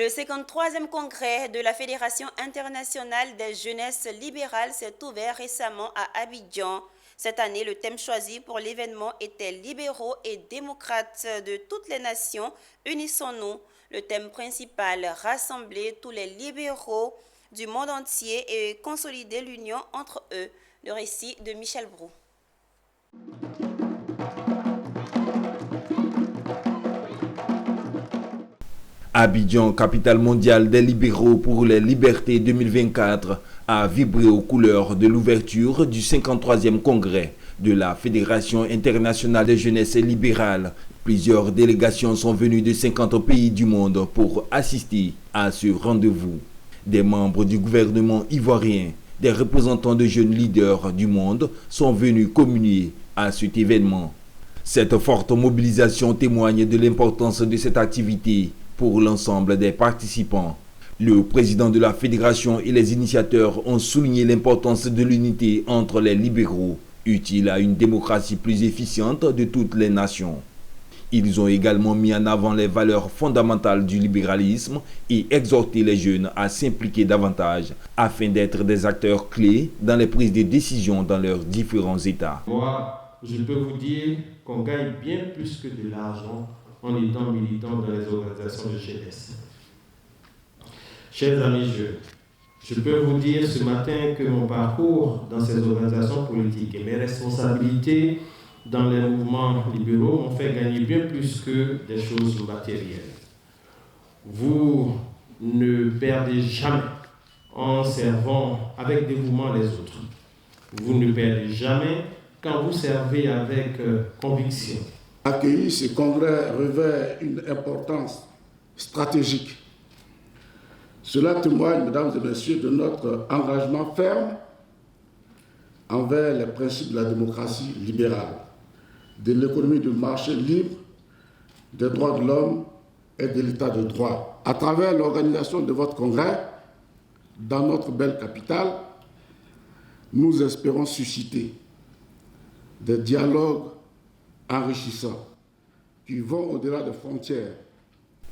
Le 53e congrès de la Fédération internationale des jeunesses libérales s'est ouvert récemment à Abidjan. Cette année, le thème choisi pour l'événement était libéraux et démocrates de toutes les nations, unissons-nous. Le thème principal, rassembler tous les libéraux du monde entier et consolider l'union entre eux. Le récit de Michel Brou. Abidjan, capitale mondiale des libéraux pour les libertés 2024, a vibré aux couleurs de l'ouverture du 53e congrès de la Fédération internationale des jeunesses libérales. Plusieurs délégations sont venues de 50 pays du monde pour assister à ce rendez-vous. Des membres du gouvernement ivoirien, des représentants de jeunes leaders du monde sont venus communier à cet événement. Cette forte mobilisation témoigne de l'importance de cette activité pour l'ensemble des participants. Le président de la fédération et les initiateurs ont souligné l'importance de l'unité entre les libéraux, utile à une démocratie plus efficiente de toutes les nations. Ils ont également mis en avant les valeurs fondamentales du libéralisme et exhorté les jeunes à s'impliquer davantage afin d'être des acteurs clés dans les prises de décision dans leurs différents États. Moi, je peux vous dire qu'on gagne bien plus que de l'argent en étant militant dans les organisations de jeunesse. Chers amis jeunes, je peux vous dire ce matin que mon parcours dans ces organisations politiques et mes responsabilités dans les mouvements libéraux m'ont fait gagner bien plus que des choses matérielles. Vous ne perdez jamais en servant avec dévouement les autres. Vous ne perdez jamais quand vous servez avec conviction. Accueillir ce congrès revêt une importance stratégique. Cela témoigne, mesdames et messieurs, de notre engagement ferme envers les principes de la démocratie libérale, de l'économie de marché libre, des droits de l'homme et de l'état de droit. À travers l'organisation de votre congrès, dans notre belle capitale, nous espérons susciter des dialogues enrichissants qui vont au-delà des frontières.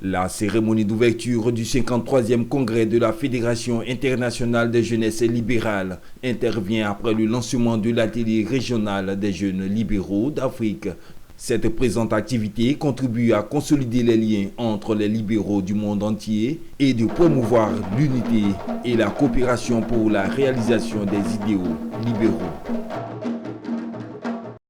La cérémonie d'ouverture du 53e congrès de la Fédération internationale des jeunesses libérales intervient après le lancement de l'atelier régional des jeunes libéraux d'Afrique. Cette présente activité contribue à consolider les liens entre les libéraux du monde entier et de promouvoir l'unité et la coopération pour la réalisation des idéaux libéraux.